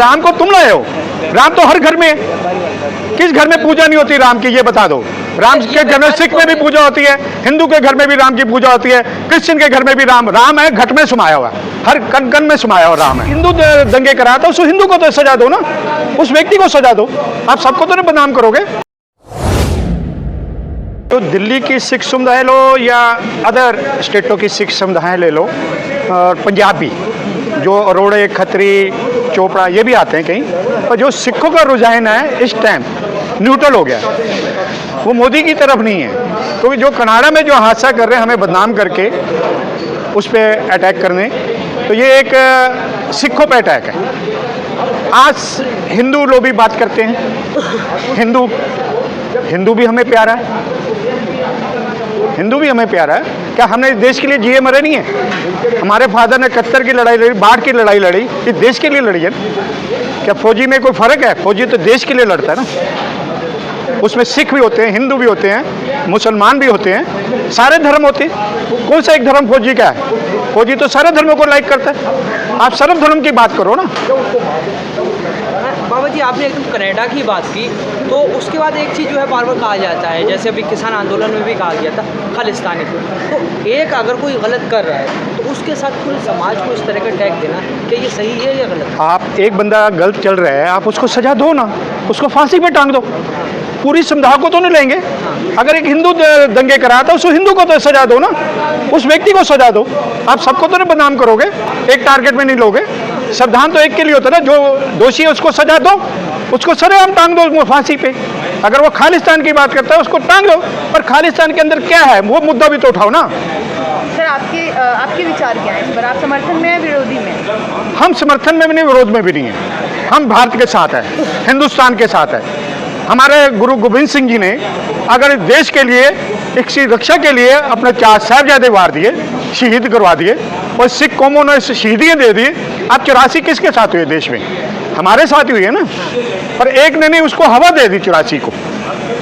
राम को तुम लाए हो। राम तो हर घर में है। किस घर में पूजा नहीं होती राम की, ये बता दो। राम के घर में सिख में भी पूजा होती है, हिंदू के घर में भी राम की पूजा होती है, क्रिश्चियन के घर में भी राम है, घट में समाया हुआ, हर कण कण में समाया हुआ राम है। हिंदू दंगे कराता है, उस हिंदू को तो सजा दो ना, उस व्यक्ति को सजा दो। आप सबको तो नहीं बदनाम करोगे। तो दिल्ली की सिख समुदाय लो या अदर स्टेटों की सिख समुदाय ले लो, और पंजाबी जो अरोड़े, खत्री, चोपड़ा ये भी आते हैं कहीं, पर जो सिखों का रुझान है इस टाइम न्यूट्रल हो गया, वो मोदी की तरफ नहीं है। क्योंकि जो कनाडा में जो हादसा कर रहे हैं हमें बदनाम करके उस पर अटैक करने, तो ये एक सिखों पे अटैक है। आज हिंदू लोग भी बात करते हैं, हिंदू भी हमें प्यारा है, हिंदू भी हमें प्यारा है। क्या हमने इस देश के लिए जिए मरे नहीं है? हमारे फादर ने 71 की लड़ाई लड़ी, बाढ़ की लड़ाई लड़ी, इस देश के लिए लड़ी है। क्या फौजी में कोई फर्क है? फौजी तो देश के लिए लड़ता है ना। उसमें सिख भी होते हैं, हिंदू भी होते हैं, मुसलमान भी होते हैं, सारे धर्म होते हैं। कौन सा एक धर्म फौजी का है? फौजी तो सारे धर्मों को लाइक करता है। आप सर्व धर्म की बात करो ना। बाबा जी, आपने एकदम कनाडा की बात की, तो उसके बाद एक चीज़ जो है बार बार कहा जाता है, जैसे अभी किसान आंदोलन में भी कहा गया था खालिस्तानी को, तो एक अगर कोई गलत कर रहा है तो उसके साथ पूरे समाज को इस तरह का टैग देना, क्या ये सही है या गलत? आप एक बंदा गलत चल रहा है, आप उसको सजा दो ना, उसको फांसी पे टांग दो। पूरी समुदाय को तो नहीं लेंगे। अगर एक हिंदू दंगे कराता है, उस हिंदू को तो सजा दो ना, उस व्यक्ति को सजा दो। आप सबको तो नहीं बदनाम करोगे, एक टारगेट में नहीं लोगे। संविधान तो एक के लिए होता है ना, जो दोषी है उसको सजा दो, उसको सरेआम टांग दो फांसी पे। अगर वो खालिस्तान की बात करता है उसको टांग दो, पर खालिस्तान के अंदर क्या है वो मुद्दा भी तो उठाओ ना। सर, आपके विचार क्या है इस पर? आप समर्थन में है, विरोधी में? हम समर्थन में भी नहीं, विरोध में भी नहीं है। हम भारत के साथ है, हिंदुस्तान के साथ है। हमारे गुरु गोविंद सिंह जी ने अगर देश के लिए, एक रक्षा के लिए अपने 4 साहिबजादे वार दिए, शहीद करवा दिए, और सिख कौमों ने शहीदियाँ दे दी। आप 84 किसके साथ हुए देश में? हमारे साथ ही हुई है ना। पर एक ने नहीं उसको हवा दे दी 84 को।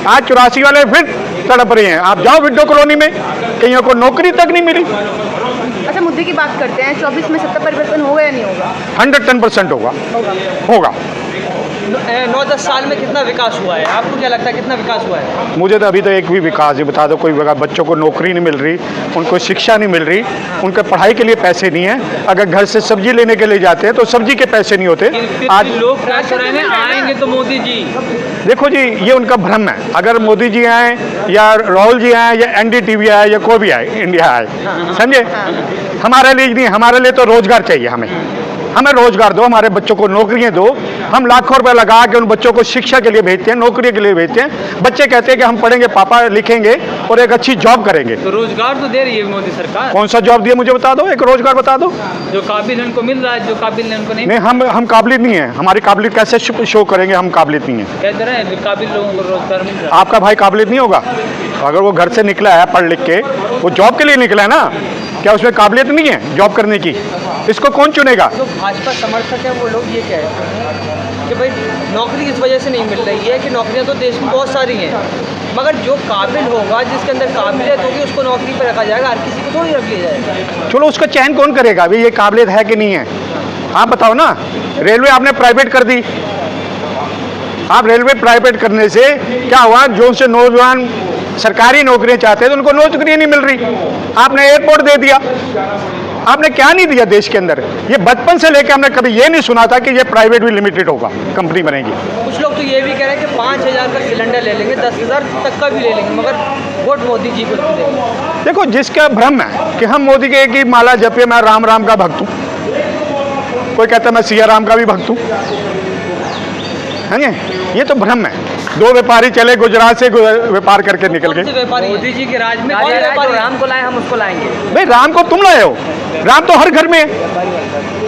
आज 84 वाले फिर तड़प रहे हैं। आप जाओ विडो कॉलोनी में, कहीं को नौकरी तक नहीं मिली। अच्छा, मुद्दे की बात करते हैं, 24 में सत्ता परिवर्तन होगा या नहीं होगा? 110% होगा। 9-10 साल में कितना विकास हुआ है? आपको क्या लगता है कितना विकास हुआ है? मुझे तो अभी तो एक भी विकास नहीं बता दो। कोई बच्चों को नौकरी नहीं मिल रही, उनको शिक्षा नहीं मिल रही, उनके पढ़ाई के लिए पैसे नहीं है। अगर घर से सब्जी लेने के लिए जाते हैं तो सब्जी के पैसे नहीं होते। आज लोग में आएंगे तो मोदी जी, देखो जी, ये उनका भ्रम है। अगर मोदी जी आए या राहुल जी आए या NDTV आए या कोई भी आए, इंडिया आए, समझे, हमारे लिए नहीं, हमारे लिए तो रोजगार चाहिए। हमें रोजगार दो, हमारे बच्चों को नौकरियां दो। हम लाखों रुपए लगा के उन बच्चों को शिक्षा के लिए भेजते हैं, नौकरी के लिए भेजते हैं। बच्चे कहते हैं कि हम पढ़ेंगे, पापा लिखेंगे और एक अच्छी जॉब करेंगे। तो रोजगार तो दे रही है मोदी सरकार। कौन सा जॉब दिया मुझे बता दो, एक रोजगार बता दो। जो काबिल उनको मिल रहा है, जो काबिल उनको नहीं। हम काबिलियत नहीं है। हमारी काबिलियत कैसे शो करेंगे? हम काबिलियत नहीं है। कहते रहे काबिल लोगों को रोजगार मिल रहा है। आपका भाई काबिलियत नहीं होगा? अगर वो घर से निकला है पढ़ लिख के, वो जॉब के लिए निकला है ना, क्या उसमें काबिलियत नहीं है जॉब करने की? इसको कौन चुनेगा? जो भाजपा समर्थक है वो लोग ये कहते हैं कि भाई नौकरी इस वजह से नहीं मिल रही है कि नौकरियां तो देश में बहुत सारी हैं, मगर जो काबिल होगा, जिसके अंदर काबिलियत होगी, उसको नौकरी पर रखा जाएगा, हर किसी को थोड़ी रख लिया जाएगा। चलो, उसका चयन कौन करेगा भाई ये काबिलियत है कि नहीं है? आप बताओ ना। रेलवे आपने प्राइवेट कर दी। आप रेलवे प्राइवेट करने से क्या हुआ? जो उनसे नौजवान सरकारी नौकरियां चाहते हैं तो उनको नौकरी नहीं मिल रही। आपने एयरपोर्ट दे दिया। आपने क्या नहीं दिया देश के अंदर? ये बचपन से लेकर हमने कभी ये नहीं सुना था कि ये प्राइवेट भी लिमिटेड होगा, कंपनी बनेगी। कुछ लोग तो ये भी कह रहे हैं कि 5,000 का सिलेंडर ले लेंगे, 10,000 तक का भी ले लेंगे, मगर वोट मोदी जी को देंगे। देखो, जिसका भ्रम है कि हम मोदी के की माला जपे, मैं राम राम का भक्त हूँ, कोई कहता मैं सिया राम का भी भक्त हूँ, है ये तो भ्रम है। 2 व्यापारी चले गुजरात से व्यापार करके निकल गए। मोदी जी के राज में कौन व्यापारी? राम को लाए, हम उसको लाएंगे। भाई, राम को तुम लाए हो। राम तो हर घर में है।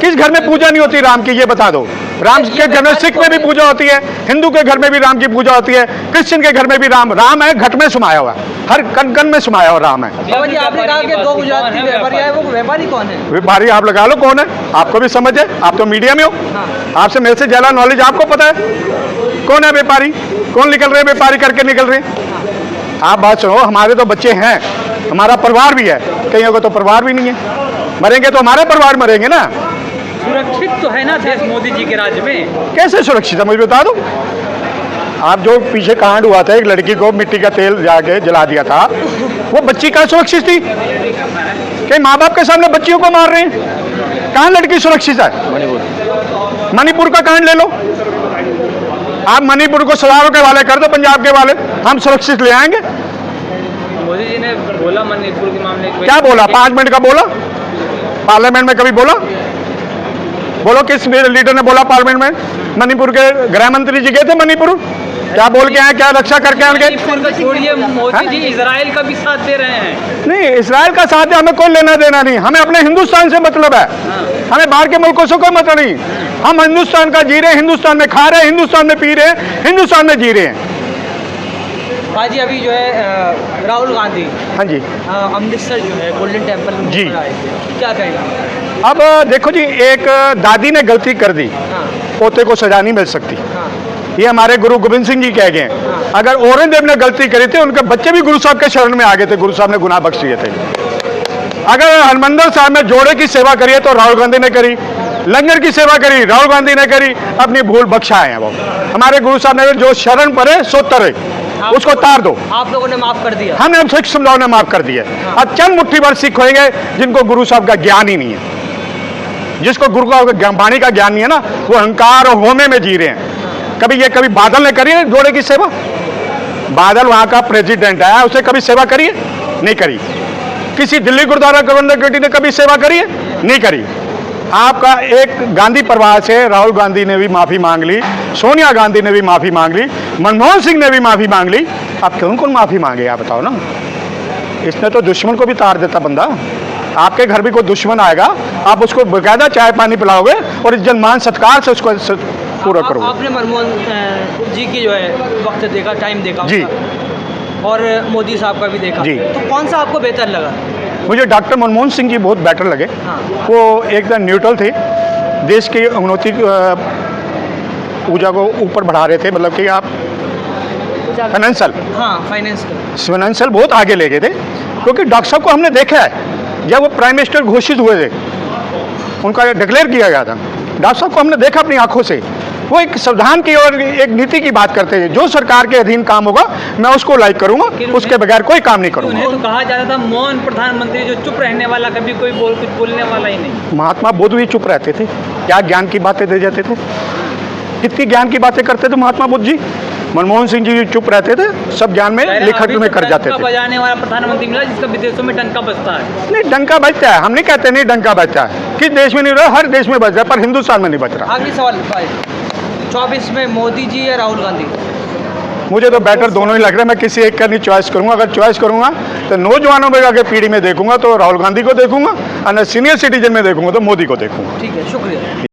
किस घर में पूजा नहीं होती राम की, ये बता दो। राम के घर में सिख में भी पूजा होती है, हिंदू के घर में भी राम की पूजा होती है, क्रिश्चियन के घर में भी राम है, घट में समाया हुआ, हर कण कण में समाया हुआ राम है। बाबा जी, आपने कहा कि 2 गुजराती व्यापारी आए, वो व्यापारी कौन है? व्यापारी आप लगा लो कौन है, आपको भी समझ है, आप तो मीडिया में हो। आपसे मेरे से ज्यादा नॉलेज आपको पता है कौन है व्यापारी, कौन निकल रहे व्यापारी करके निकल रहे। आप बात सुनो, हमारे तो बच्चे हैं, हमारा परिवार भी है, कईयों को तो परिवार भी नहीं है। मरेंगे तो हमारे परिवार मरेंगे ना। सुरक्षित तो है ना देश मोदी जी के राज में? कैसे सुरक्षित है मुझे बता दो। आप जो पीछे कांड हुआ था, एक लड़की को मिट्टी का तेल जाके जला दिया था, वो बच्ची कहाँ सुरक्षित थी? कहीं माँ बाप के सामने बच्चियों को मार रहे हैं, कहाँ लड़की सुरक्षित है? मणिपुर का कांड ले लो, आप मणिपुर को सजारों के हवाले कर दो, पंजाब के हवाले, हम सुरक्षित ले आएंगे। मोदी जी ने बोला मणिपुर के मामले में, क्या बोला? 5 मिनट का बोला पार्लियामेंट में? कभी बोला? बोलो किस लीडर ने बोला पार्लियामेंट में? मणिपुर के गृह मंत्री जी गए थे मणिपुर, क्या बोल के आए, क्या रक्षा करके आए? मणिपुर का छोड़िए, मोदी जी इजराइल का भी साथ दे रहे हैं। नहीं, इसराइल का साथ हमें कोई लेना देना नहीं, हमें अपने हिंदुस्तान से मतलब है, हमें बाहर के मुल्कों से कोई मतलब नहीं। हम हिंदुस्तान का जी रहे हैं, हिंदुस्तान में खा रहे हैं, हिंदुस्तान में पी रहे हैं, हिंदुस्तान में जी रहे हैं। बाजी अभी जो है राहुल गांधी हाँ जी, अमृतसर जो है गोल्डन टेम्पल में जी। आए थे, क्या कहेंगे? अब देखो जी, एक दादी ने गलती कर दी, हाँ पोते को सजा नहीं मिल सकती, हाँ ये हमारे गुरु गोविंद सिंह जी कह गए हैं। अगर औरंगजेब ने गलती करी थी, उनके बच्चे भी गुरु साहब के शरण में आ गए थे, गुरु साहब ने गुनाह बख्श दिए थे। अगर हरमंदिर साहब में जोड़े की सेवा करी है तो राहुल गांधी ने करी, लंगर की सेवा करी राहुल गांधी ने करी, अपनी भूल बख्शाए हैं वो। हमारे गुरु साहब ने जो शरण पड़े सो तरे, उसको तार दो। आप लोगों ने माफ कर दिया? हमने सिख समुदाय ने माफ कर दिया। अब चंद मुट्ठी भर सिख होंगे जिनको गुरु साहब का ज्ञान ही नहीं है, जिसको गुरु का वाणी का ज्ञान नहीं है ना, वो अहंकार और होमे में जी रहे हैं। कभी बादल ने करी है जोड़े की सेवा? बादल वहाँ का प्रेसिडेंट है, उसे कभी सेवा करी है? नहीं करी। किसी दिल्ली गुरुद्वारा प्रबंधक कमेटी ने कभी सेवा करी है? नहीं करी। आपका एक गांधी परिवार से राहुल गांधी ने भी माफ़ी मांग ली, सोनिया गांधी ने भी माफ़ी मांग ली, मनमोहन सिंह ने भी माफ़ी मांग ली। आप क्यों उनको माफ़ी मांगे? आप बताओ ना। इसने तो दुश्मन को भी तार देता बंदा। आपके घर भी कोई दुश्मन आएगा, आप उसको बकायदा चाय पानी पिलाओगे और इज्जत मान सत्कार से उसको पूरा करोगे। आपने मनमोहन जी की जो है वक्त देखा, टाइम देखा जी, और मोदी साहब का भी देखा जी। तो कौन सा आपको बेहतर लगा? मुझे डॉक्टर मनमोहन सिंह जी बहुत बेटर लगे। हाँ। वो एकदम न्यूट्रल थे, देश की उन्नति ऊर्जा को ऊपर बढ़ा रहे थे, मतलब कि आप फाइनेंशियल फाइनेंशियल बहुत आगे ले गए थे। क्योंकि डॉक्टर साहब को हमने देखा है, जब वो प्राइम मिनिस्टर घोषित हुए थे, उनका डिक्लेयर किया गया था, डॉक्टर साहब को हमने देखा अपनी आंखों से। वो एक संविधान की और एक नीति की बात करते हैं, जो सरकार के अधीन काम होगा मैं उसको लाइक करूंगा, उसके बगैर कोई काम नहीं करूंगा। उन्हें तो कहा जाता था मौन प्रधानमंत्री, जो चुप रहने वाला, कभी कोई कुछ बोलने वाला ही नहीं। महात्मा बुद्ध भी चुप रहते थे, क्या ज्ञान की बातें दे जाते थे, कितनी ज्ञान की बातें करते थे महात्मा बुद्ध जी। मनमोहन सिंह जी चुप रहते थे, सब ज्ञान में लिखत में कर जाते थे। बजाने वाला प्रधानमंत्री मिला जिसका विदेशों में डंका बजता है। नहीं, डंका बजता है, हम नहीं कहते नहीं डंका बजता है, किस देश में नहीं रहा, हर देश में बज रहा है, पर हिंदुस्तान में नहीं बज रहा। आखिरी सवाल, 24 में मोदी जी या राहुल गांधी? मुझे तो बेटर दोनों ही लग रहे हैं, मैं किसी एक का नहीं चॉइस करूंगा। अगर चॉइस करूंगा तो नौजवानों में आगे पीढ़ी में देखूंगा तो राहुल गांधी को देखूंगा, और सीनियर सिटीजन में देखूंगा तो मोदी को देखूंगा। ठीक है, शुक्रिया।